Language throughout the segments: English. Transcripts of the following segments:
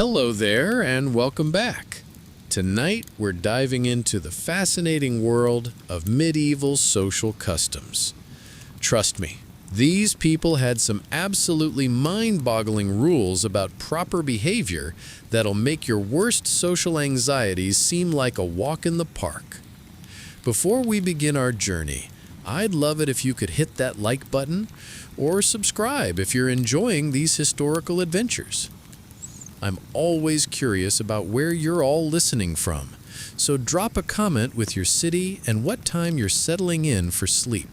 Hello there, and welcome back. Tonight, we're diving into the fascinating world of medieval social customs. Trust me, these people had some absolutely mind-boggling rules about proper behavior that'll make your worst social anxieties seem like a walk in the park. Before we begin our journey, I'd love it if you could hit that like button or subscribe if you're enjoying these historical adventures. I'm always curious about where you're all listening from, so drop a comment with your city and what time you're settling in for sleep.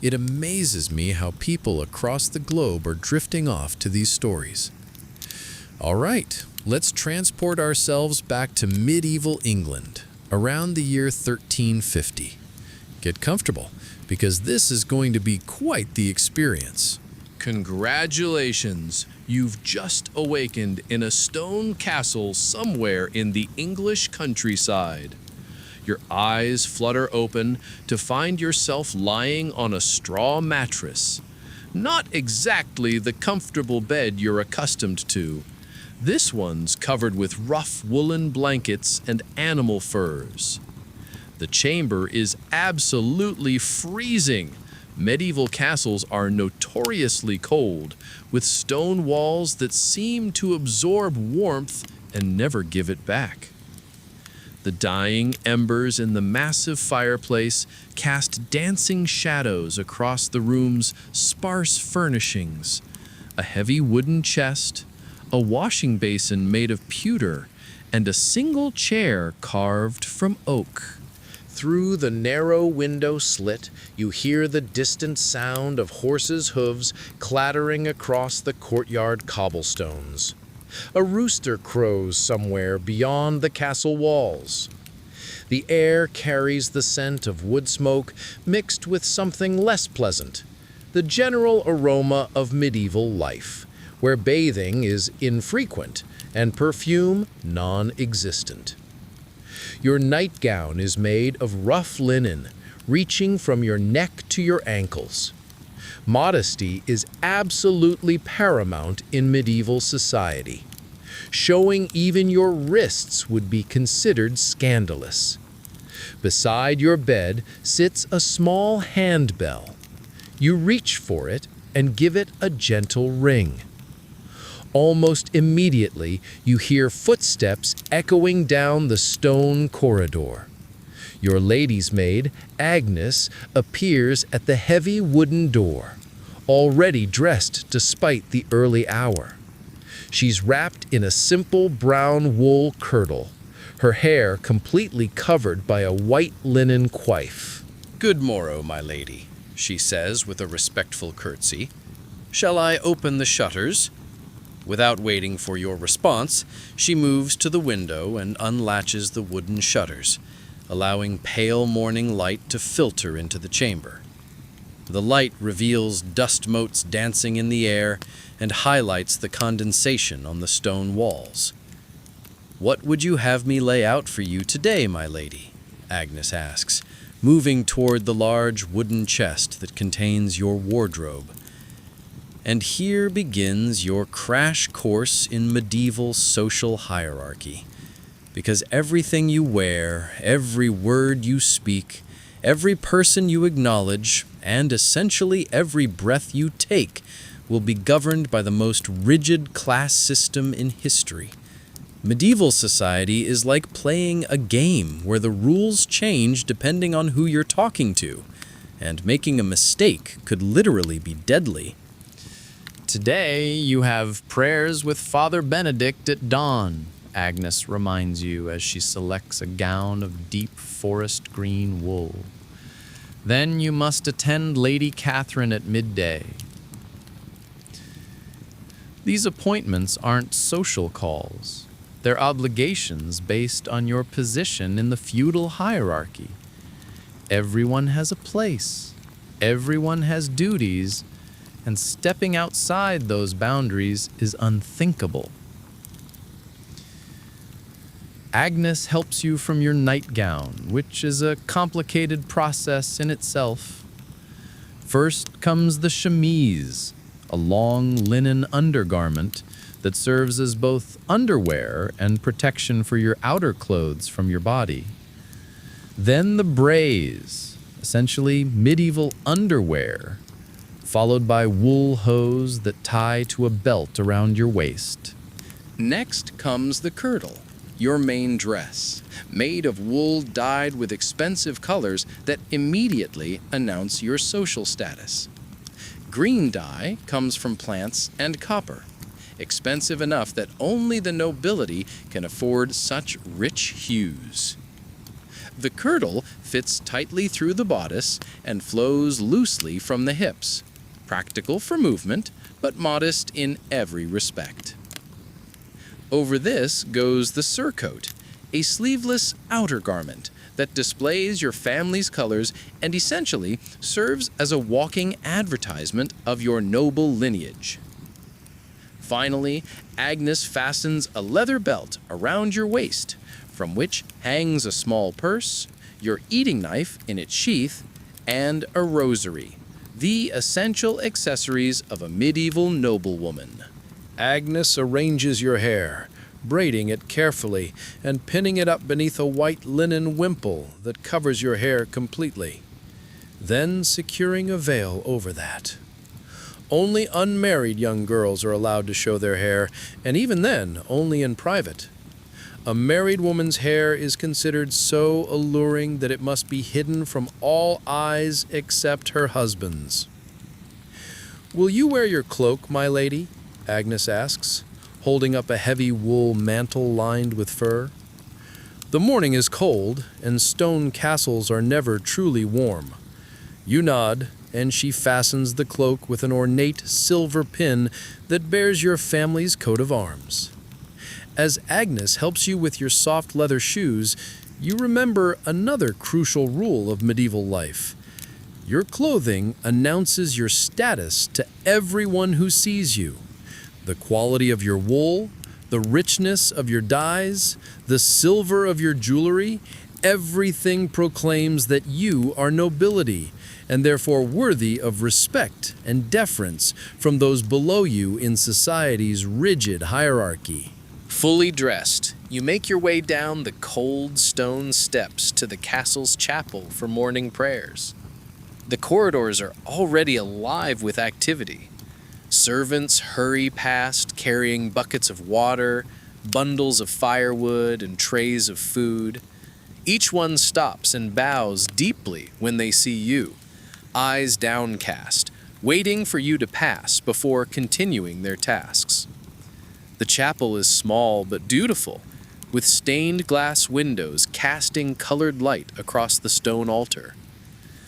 It amazes me how people across the globe are drifting off to these stories. All right, let's transport ourselves back to medieval England, around the year 1350. Get comfortable, because this is going to be quite the experience. Congratulations! You've just awakened in a stone castle somewhere in the English countryside. Your eyes flutter open to find yourself lying on a straw mattress. Not exactly the comfortable bed you're accustomed to. This one's covered with rough woolen blankets and animal furs. The chamber is absolutely freezing. Medieval castles are notoriously cold, with stone walls that seem to absorb warmth and never give it back. The dying embers in the massive fireplace cast dancing shadows across the room's sparse furnishings. A heavy wooden chest, a washing basin made of pewter, and a single chair carved from oak. Through the narrow window slit, you hear the distant sound of horses' hooves clattering across the courtyard cobblestones. A rooster crows somewhere beyond the castle walls. The air carries the scent of wood smoke mixed with something less pleasant, the general aroma of medieval life, where bathing is infrequent and perfume non-existent. Your nightgown is made of rough linen, reaching from your neck to your ankles. Modesty is absolutely paramount in medieval society. Showing even your wrists would be considered scandalous. Beside your bed sits a small handbell. You reach for it and give it a gentle ring. Almost immediately, you hear footsteps echoing down the stone corridor. Your lady's maid, Agnes, appears at the heavy wooden door, already dressed despite the early hour. She's wrapped in a simple brown wool kirtle, her hair completely covered by a white linen coif. "Good morrow, my lady," she says with a respectful curtsy. "Shall I open the shutters?" Without waiting for your response, she moves to the window and unlatches the wooden shutters, allowing pale morning light to filter into the chamber. The light reveals dust motes dancing in the air and highlights the condensation on the stone walls. "What would you have me lay out for you today, my lady?" Agnes asks, moving toward the large wooden chest that contains your wardrobe. And here begins your crash course in medieval social hierarchy. Because everything you wear, every word you speak, every person you acknowledge, and essentially every breath you take will be governed by the most rigid class system in history. Medieval society is like playing a game where the rules change depending on who you're talking to, and making a mistake could literally be deadly. Today, you have prayers with Father Benedict at dawn, Agnes reminds you as she selects a gown of deep forest green wool. Then you must attend Lady Catherine at midday. These appointments aren't social calls. They're obligations based on your position in the feudal hierarchy. Everyone has a place. Everyone has duties. And stepping outside those boundaries is unthinkable. Agnes helps you from your nightgown, which is a complicated process in itself. First comes the chemise, a long linen undergarment that serves as both underwear and protection for your outer clothes from your body. Then the braise, essentially medieval underwear, followed by wool hose that tie to a belt around your waist. Next comes the kirtle, your main dress, made of wool dyed with expensive colors that immediately announce your social status. Green dye comes from plants and copper, expensive enough that only the nobility can afford such rich hues. The kirtle fits tightly through the bodice and flows loosely from the hips, practical for movement, but modest in every respect. Over this goes the surcoat, a sleeveless outer garment that displays your family's colors and essentially serves as a walking advertisement of your noble lineage. Finally, Agnes fastens a leather belt around your waist, from which hangs a small purse, your eating knife in its sheath, and a rosary, the essential accessories of a medieval noblewoman. Agnes arranges your hair, braiding it carefully and pinning it up beneath a white linen wimple that covers your hair completely, then securing a veil over that. Only unmarried young girls are allowed to show their hair, and even then, only in private. A married woman's hair is considered so alluring that it must be hidden from all eyes except her husband's. "Will you wear your cloak, my lady?" Agnes asks, holding up a heavy wool mantle lined with fur. The morning is cold, and stone castles are never truly warm. You nod, and she fastens the cloak with an ornate silver pin that bears your family's coat of arms. As Agnes helps you with your soft leather shoes, you remember another crucial rule of medieval life. Your clothing announces your status to everyone who sees you. The quality of your wool, the richness of your dyes, the silver of your jewelry, everything proclaims that you are nobility, and therefore worthy of respect and deference from those below you in society's rigid hierarchy. Fully dressed, you make your way down the cold stone steps to the castle's chapel for morning prayers. The corridors are already alive with activity. Servants hurry past carrying buckets of water, bundles of firewood, and trays of food. Each one stops and bows deeply when they see you, eyes downcast, waiting for you to pass before continuing their tasks. The chapel is small but beautiful, with stained glass windows casting colored light across the stone altar.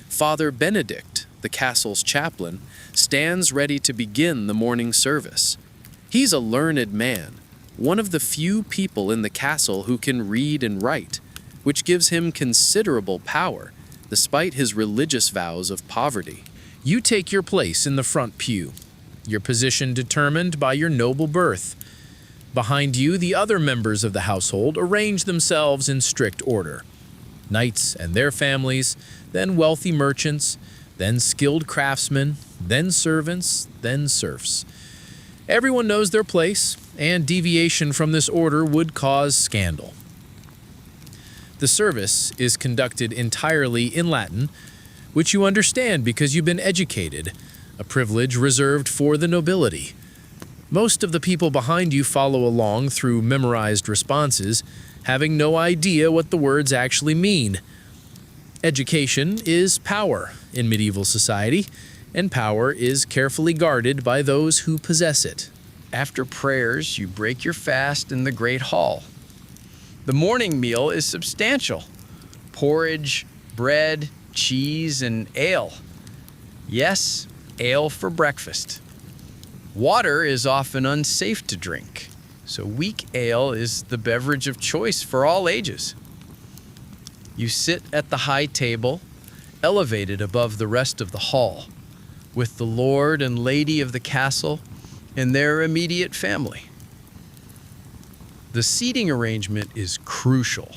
Father Benedict, the castle's chaplain, stands ready to begin the morning service. He's a learned man, one of the few people in the castle who can read and write, which gives him considerable power, despite his religious vows of poverty. You take your place in the front pew, your position determined by your noble birth. Behind you, the other members of the household arrange themselves in strict order. Knights and their families, then wealthy merchants, then skilled craftsmen, then servants, then serfs. Everyone knows their place, and deviation from this order would cause scandal. The service is conducted entirely in Latin, which you understand because you've been educated, a privilege reserved for the nobility. Most of the people behind you follow along through memorized responses, having no idea what the words actually mean. Education is power in medieval society, and power is carefully guarded by those who possess it. After prayers, you break your fast in the great hall. The morning meal is substantial. Porridge, bread, cheese, and ale. Yes, ale for breakfast. Water is often unsafe to drink, so weak ale is the beverage of choice for all ages. You sit at the high table, elevated above the rest of the hall, with the lord and lady of the castle and their immediate family. The seating arrangement is crucial.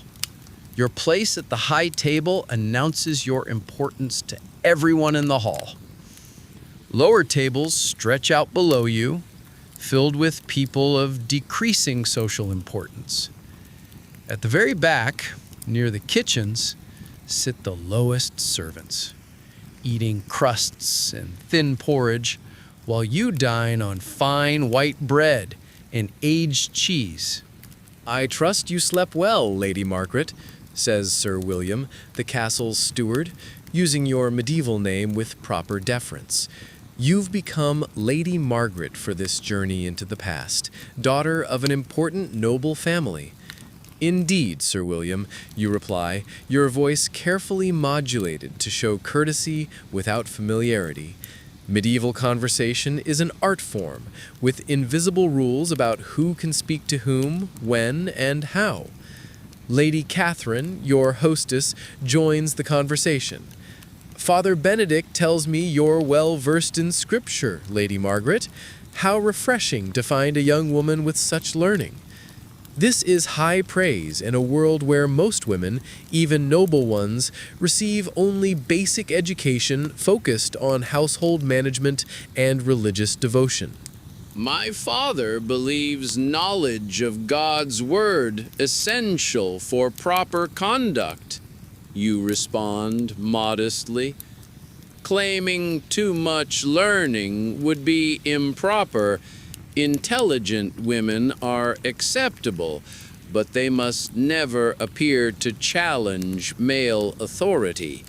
Your place at the high table announces your importance to everyone in the hall. Lower tables stretch out below you, filled with people of decreasing social importance. At the very back, near the kitchens, sit the lowest servants, eating crusts and thin porridge, while you dine on fine white bread and aged cheese. "I trust you slept well, Lady Margaret," says Sir William, the castle's steward, using your medieval name with proper deference. "You've become Lady Margaret for this journey into the past, daughter of an important noble family." "Indeed, Sir William," you reply, your voice carefully modulated to show courtesy without familiarity. Medieval conversation is an art form, with invisible rules about who can speak to whom, when, and how. Lady Catherine, your hostess, joins the conversation. "Father Benedict tells me you're well versed in Scripture, Lady Margaret. How refreshing to find a young woman with such learning." This is high praise in a world where most women, even noble ones, receive only basic education focused on household management and religious devotion. My father believes knowledge of God's word essential for proper conduct, you respond modestly. Claiming too much learning would be improper. Intelligent women are acceptable, but they must never appear to challenge male authority.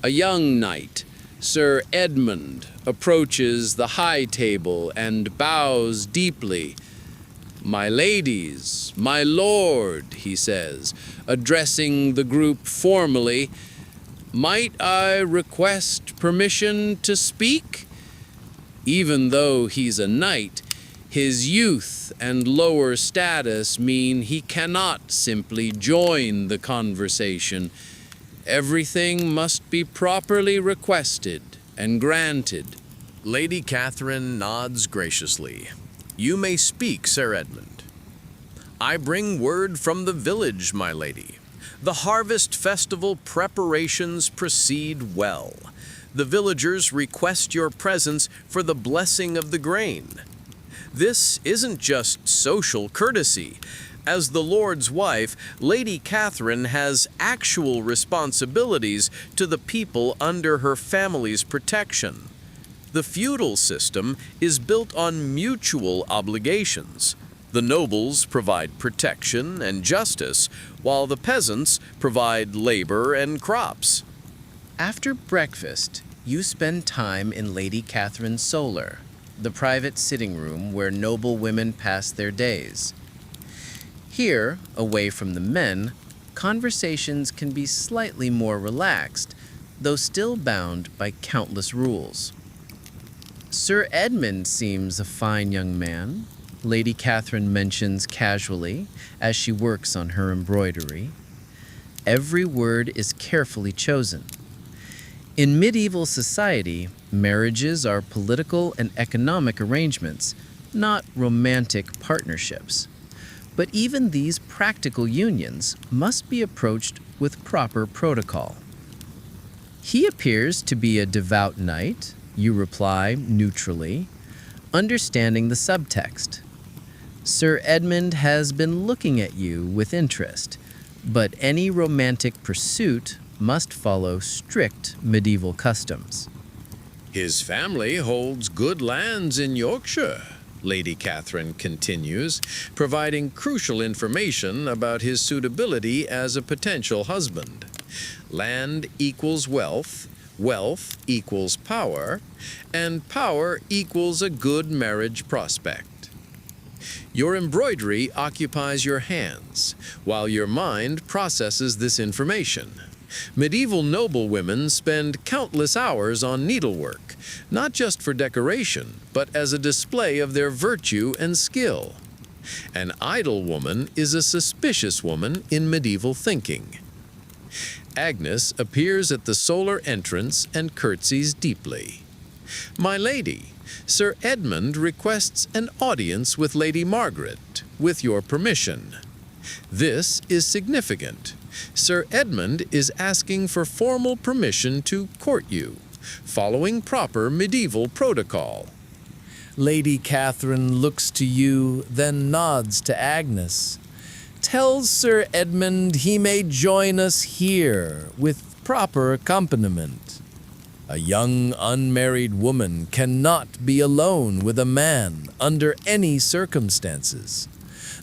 A young knight, Sir Edmund, approaches the high table and bows deeply. "My ladies, my lord," he says, addressing the group formally, "might I request permission to speak?" Even though he's a knight, his youth and lower status mean he cannot simply join the conversation. Everything must be properly requested and granted. Lady Catherine nods graciously. "You may speak, Sir Edmund." "I bring word from the village, my lady. The harvest festival preparations proceed well. The villagers request your presence for the blessing of the grain. This isn't just social courtesy. As the Lord's wife, Lady Catherine has actual responsibilities to the people under her family's protection. The feudal system is built on mutual obligations. The nobles provide protection and justice, while the peasants provide labor and crops." After breakfast, you spend time in Lady Catherine's solar, the private sitting room where noble women pass their days. Here, away from the men, conversations can be slightly more relaxed, though still bound by countless rules. Sir Edmund seems a fine young man, Lady Catherine mentions casually as she works on her embroidery. Every word is carefully chosen. In medieval society, marriages are political and economic arrangements, not romantic partnerships. But even these practical unions must be approached with proper protocol. "He appears to be a devout knight," you reply neutrally, understanding the subtext. Sir Edmund has been looking at you with interest, but any romantic pursuit must follow strict medieval customs. His family holds good lands in Yorkshire, Lady Catherine continues, providing crucial information about his suitability as a potential husband. Land equals wealth, wealth equals power, and power equals a good marriage prospect. Your embroidery occupies your hands, while your mind processes this information. Medieval noblewomen spend countless hours on needlework, not just for decoration, but as a display of their virtue and skill. An idle woman is a suspicious woman in medieval thinking. Agnes appears at the solar entrance and curtsies deeply. "My lady, Sir Edmund requests an audience with Lady Margaret, with your permission." This is significant. Sir Edmund is asking for formal permission to court you, following proper medieval protocol. Lady Catherine looks to you, then nods to Agnes. Tells Sir Edmund he may join us here with proper accompaniment. A young unmarried woman cannot be alone with a man under any circumstances.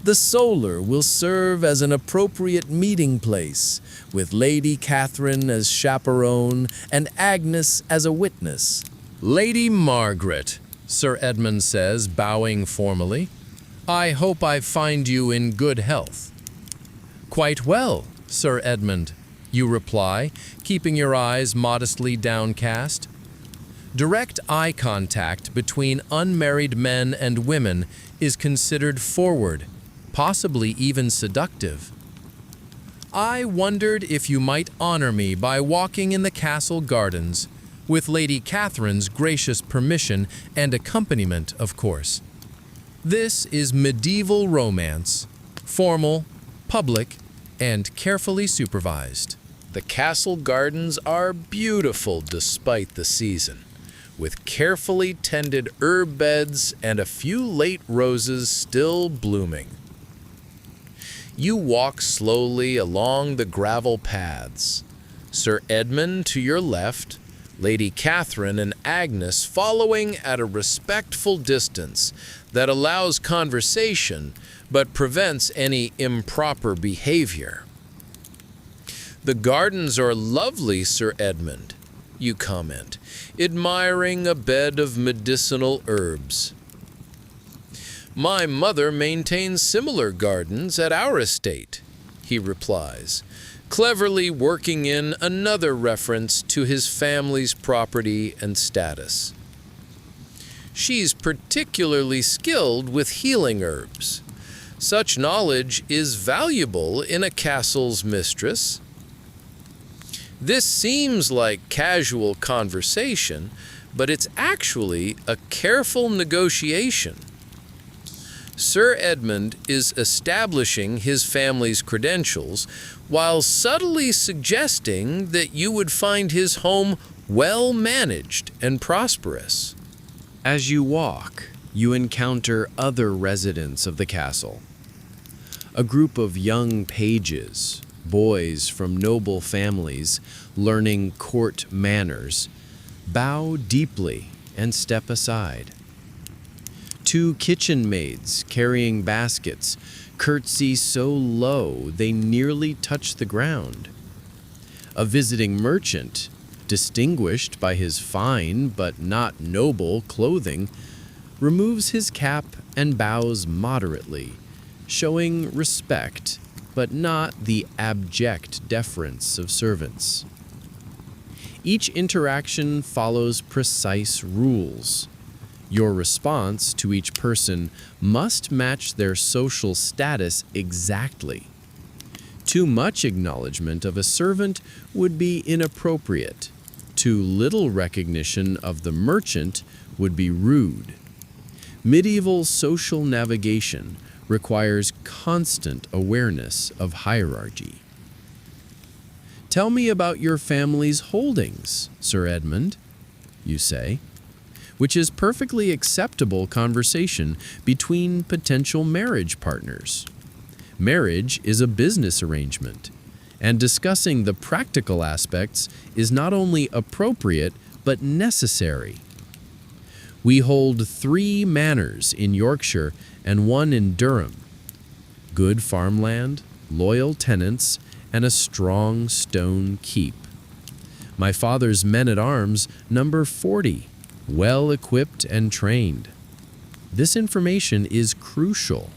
The Solar will serve as an appropriate meeting place, with Lady Catherine as chaperone and Agnes as a witness. Lady Margaret, Sir Edmund says, bowing formally, I hope I find you in good health. Quite well, Sir Edmund, you reply, keeping your eyes modestly downcast. Direct eye contact between unmarried men and women is considered forward, possibly even seductive. I wondered if you might honor me by walking in the castle gardens, with Lady Catherine's gracious permission and accompaniment, of course. This is medieval romance, formal, public, and carefully supervised. The castle gardens are beautiful despite the season, with carefully tended herb beds and a few late roses still blooming. You walk slowly along the gravel paths, Sir Edmund to your left, Lady Catherine and Agnes following at a respectful distance that allows conversation but prevents any improper behavior. The gardens are lovely, Sir Edmund, you comment, admiring a bed of medicinal herbs. My mother maintains similar gardens at our estate, he replies, cleverly working in another reference to his family's property and status. She's particularly skilled with healing herbs. Such knowledge is valuable in a castle's mistress. This seems like casual conversation, but it's actually a careful negotiation. Sir Edmund is establishing his family's credentials while subtly suggesting that you would find his home well managed and prosperous. As you walk, you encounter other residents of the castle. A group of young pages, boys from noble families learning court manners, bow deeply and step aside. Two kitchen maids carrying baskets curtsy so low they nearly touch the ground. A visiting merchant, distinguished by his fine but not noble clothing, removes his cap and bows moderately, showing respect but not the abject deference of servants. Each interaction follows precise rules. Your response to each person must match their social status exactly. Too much acknowledgement of a servant would be inappropriate. Too little recognition of the merchant would be rude. Medieval social navigation requires constant awareness of hierarchy. Tell me about your family's holdings, Sir Edmund, you say, which is perfectly acceptable conversation between potential marriage partners. Marriage is a business arrangement, and discussing the practical aspects is not only appropriate but necessary. We hold 3 manors in Yorkshire and 1 in Durham. Good farmland, loyal tenants, and a strong stone keep. My father's men-at-arms number 40, well equipped and trained. This information is crucial.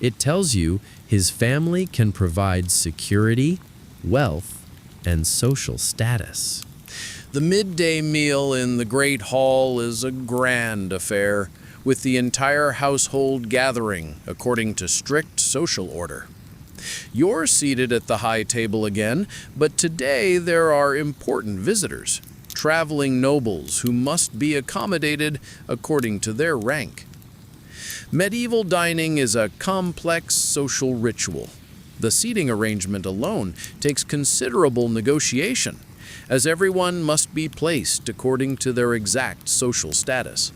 It tells you his family can provide security, wealth, and social status. The midday meal in the Great Hall is a grand affair, with the entire household gathering according to strict social order. You're seated at the high table again, but today there are important visitors, traveling nobles who must be accommodated according to their rank. Medieval dining is a complex social ritual. The seating arrangement alone takes considerable negotiation, as everyone must be placed according to their exact social status.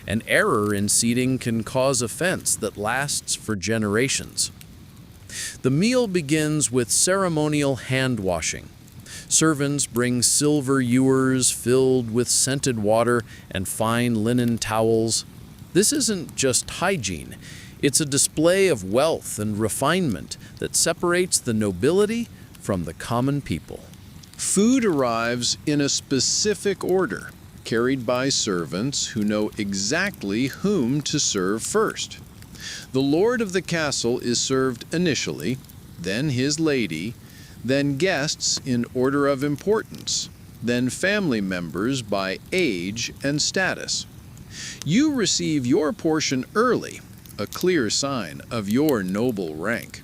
An error in seating can cause offense that lasts for generations. The meal begins with ceremonial hand washing. Servants bring silver ewers filled with scented water and fine linen towels. This isn't just hygiene. It's a display of wealth and refinement that separates the nobility from the common people. Food arrives in a specific order, carried by servants who know exactly whom to serve first. The lord of the castle is served initially, then his lady, then guests in order of importance, then family members by age and status. You receive your portion early, a clear sign of your noble rank.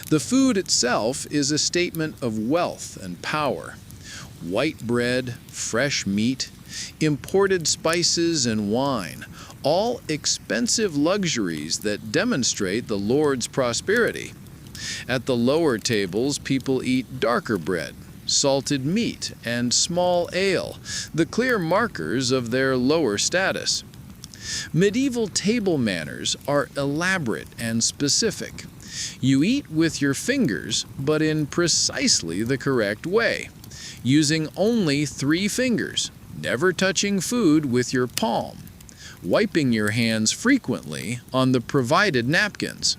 The food itself is a statement of wealth and power. White bread, fresh meat, imported spices and wine, all expensive luxuries that demonstrate the Lord's prosperity. At the lower tables, people eat darker bread, salted meat, and small ale, the clear markers of their lower status. Medieval table manners are elaborate and specific. You eat with your fingers, but in precisely the correct way, using only 3 fingers, never touching food with your palm, wiping your hands frequently on the provided napkins.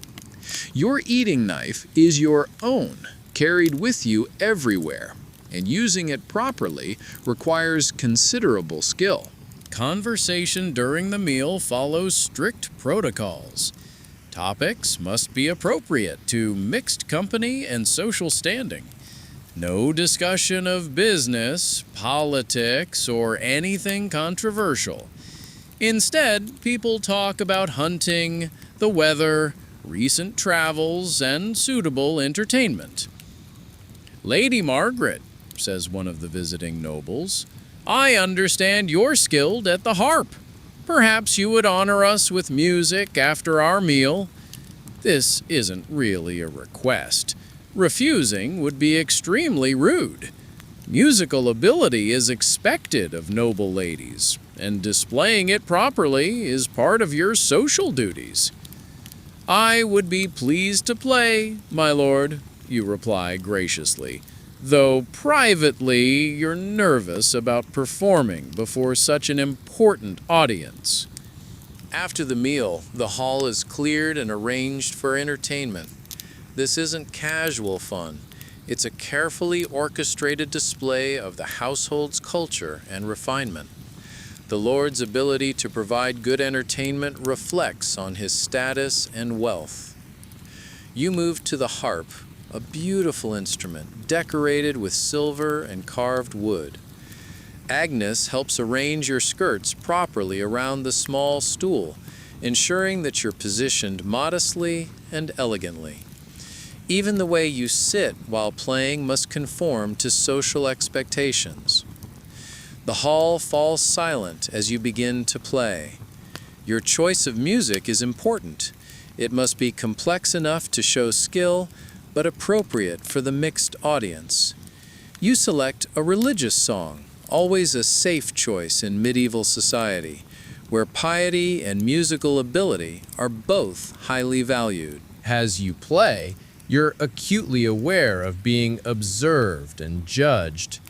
Your eating knife is your own, carried with you everywhere, and using it properly requires considerable skill. Conversation during the meal follows strict protocols. Topics must be appropriate to mixed company and social standing. No discussion of business, politics, or anything controversial. Instead, people talk about hunting, the weather, recent travels, and suitable entertainment. "Lady Margaret," says one of the visiting nobles, "I understand you're skilled at the harp. Perhaps you would honor us with music after our meal." This isn't really a request. Refusing would be extremely rude. Musical ability is expected of noble ladies, and displaying it properly is part of your social duties. "I would be pleased to play, my lord," you reply graciously, though privately you're nervous about performing before such an important audience. After the meal, the hall is cleared and arranged for entertainment. This isn't casual fun. It's a carefully orchestrated display of the household's culture and refinement. The Lord's ability to provide good entertainment reflects on his status and wealth. You move to the harp, a beautiful instrument decorated with silver and carved wood. Agnes helps arrange your skirts properly around the small stool, ensuring that you're positioned modestly and elegantly. Even the way you sit while playing must conform to social expectations. The hall falls silent as you begin to play. Your choice of music is important. It must be complex enough to show skill, but appropriate for the mixed audience. You select a religious song, always a safe choice in medieval society, where piety and musical ability are both highly valued. As you play, you're acutely aware of being observed and judged.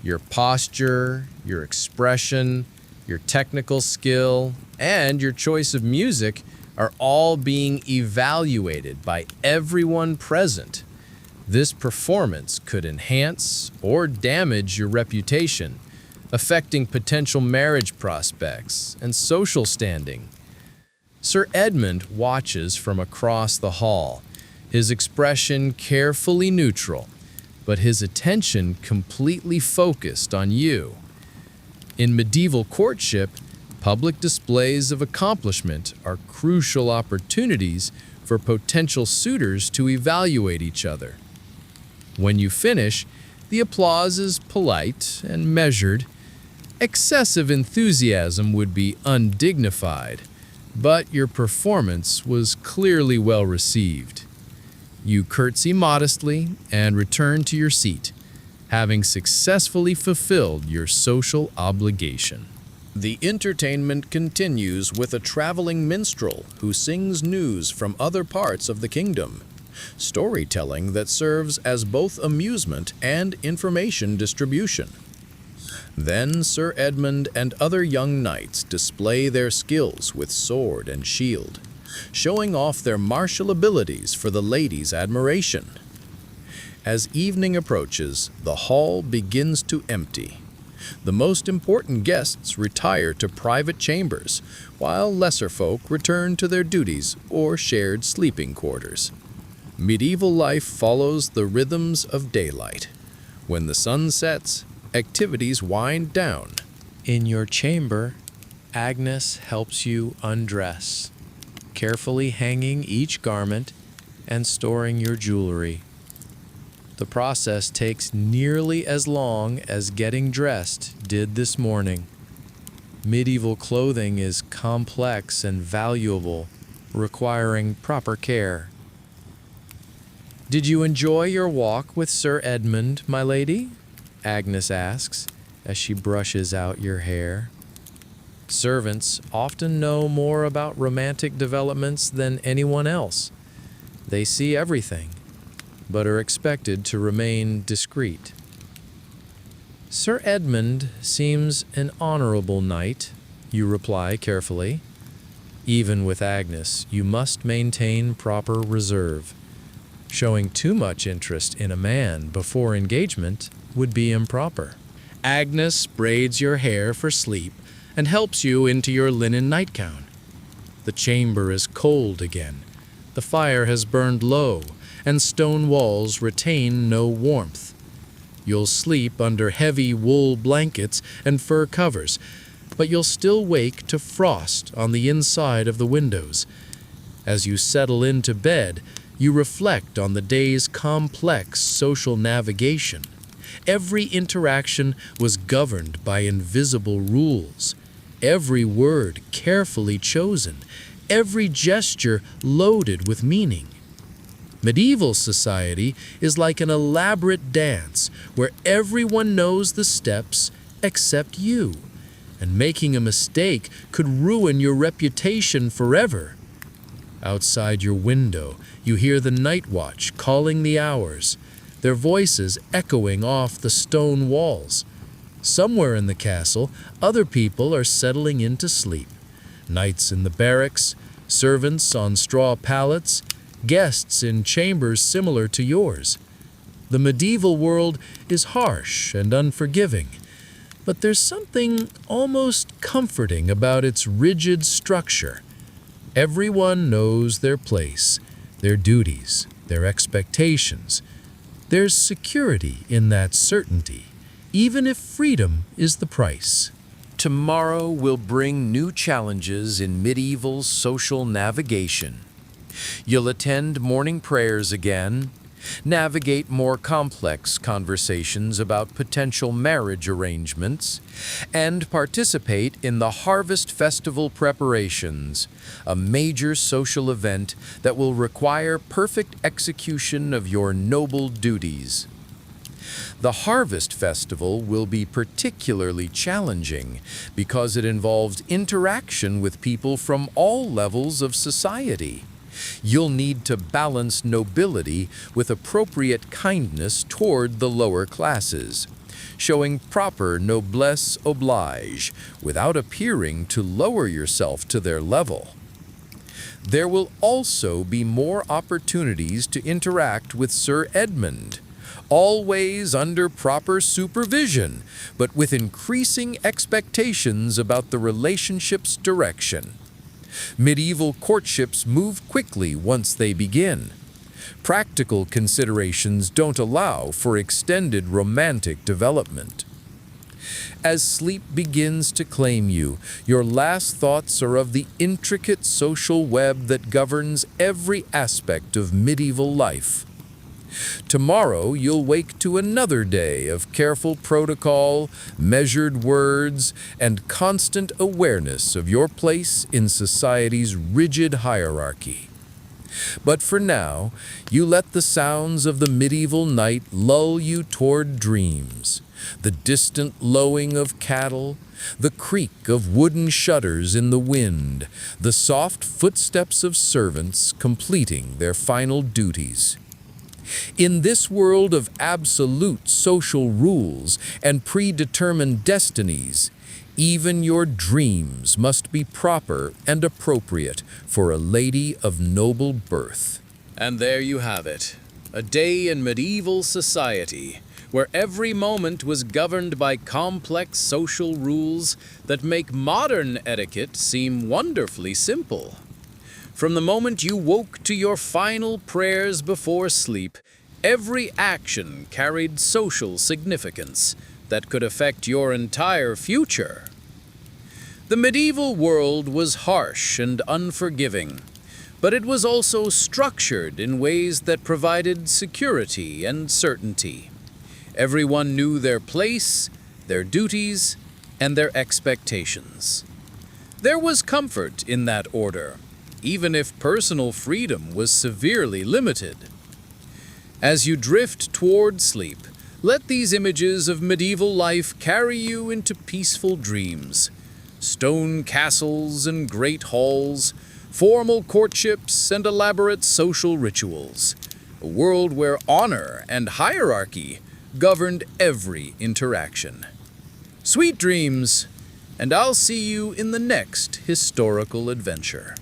Your posture, your expression, your technical skill, and your choice of music are all being evaluated by everyone present. This performance could enhance or damage your reputation, affecting potential marriage prospects and social standing. Sir Edmund watches from across the hall, his expression carefully neutral, but his attention completely focused on you. In medieval courtship, public displays of accomplishment are crucial opportunities for potential suitors to evaluate each other. When you finish, the applause is polite and measured. Excessive enthusiasm would be undignified, but your performance was clearly well received. You curtsy modestly and return to your seat, having successfully fulfilled your social obligation. The entertainment continues with a traveling minstrel who sings news from other parts of the kingdom, storytelling that serves as both amusement and information distribution. Then Sir Edmund and other young knights display their skills with sword and shield, showing off their martial abilities for the ladies' admiration. As evening approaches, the hall begins to empty. The most important guests retire to private chambers, while lesser folk return to their duties or shared sleeping quarters. Medieval life follows the rhythms of daylight. When the sun sets, activities wind down. In your chamber, Agnes helps you undress, carefully hanging each garment and storing your jewelry. The process takes nearly as long as getting dressed did this morning. Medieval clothing is complex and valuable, requiring proper care. Did you enjoy your walk with Sir Edmund, my lady? Agnes asks as she brushes out your hair. Servants often know more about romantic developments than anyone else. They see everything, but are expected to remain discreet. Sir Edmund seems an honorable knight, you reply carefully. Even with Agnes, you must maintain proper reserve. Showing too much interest in a man before engagement would be improper. Agnes braids your hair for sleep and helps you into your linen nightgown. The chamber is cold again. The fire has burned low, and stone walls retain no warmth. You'll sleep under heavy wool blankets and fur covers, but you'll still wake to frost on the inside of the windows. As you settle into bed, you reflect on the day's complex social navigation. Every interaction was governed by invisible rules, every word carefully chosen, every gesture loaded with meaning. Medieval society is like an elaborate dance where everyone knows the steps except you, and making a mistake could ruin your reputation forever. Outside your window, you hear the night watch calling the hours, their voices echoing off the stone walls. Somewhere in the castle, other people are settling into sleep. Knights in the barracks, servants on straw pallets, guests in chambers similar to yours. The medieval world is harsh and unforgiving, but there's something almost comforting about its rigid structure. Everyone knows their place, their duties, their expectations. There's security in that certainty, even if freedom is the price. Tomorrow will bring new challenges in medieval social navigation. You'll attend morning prayers again, navigate more complex conversations about potential marriage arrangements, and participate in the Harvest Festival preparations, a major social event that will require perfect execution of your noble duties. The Harvest Festival will be particularly challenging because it involves interaction with people from all levels of society. You'll need to balance nobility with appropriate kindness toward the lower classes, showing proper noblesse oblige without appearing to lower yourself to their level. There will also be more opportunities to interact with Sir Edmund, always under proper supervision, but with increasing expectations about the relationship's direction. Medieval courtships move quickly once they begin. Practical considerations don't allow for extended romantic development. As sleep begins to claim you, your last thoughts are of the intricate social web that governs every aspect of medieval life. Tomorrow you'll wake to another day of careful protocol, measured words, and constant awareness of your place in society's rigid hierarchy. But for now, you let the sounds of the medieval night lull you toward dreams. The distant lowing of cattle, the creak of wooden shutters in the wind, the soft footsteps of servants completing their final duties. In this world of absolute social rules and predetermined destinies, even your dreams must be proper and appropriate for a lady of noble birth. And there you have it, a day in medieval society, where every moment was governed by complex social rules that make modern etiquette seem wonderfully simple. From the moment you woke to your final prayers before sleep, every action carried social significance that could affect your entire future. The medieval world was harsh and unforgiving, but it was also structured in ways that provided security and certainty. Everyone knew their place, their duties, and their expectations. There was comfort in that order, even if personal freedom was severely limited. As you drift toward sleep, let these images of medieval life carry you into peaceful dreams. Stone castles and great halls, formal courtships and elaborate social rituals. A world where honor and hierarchy governed every interaction. Sweet dreams, and I'll see you in the next historical adventure.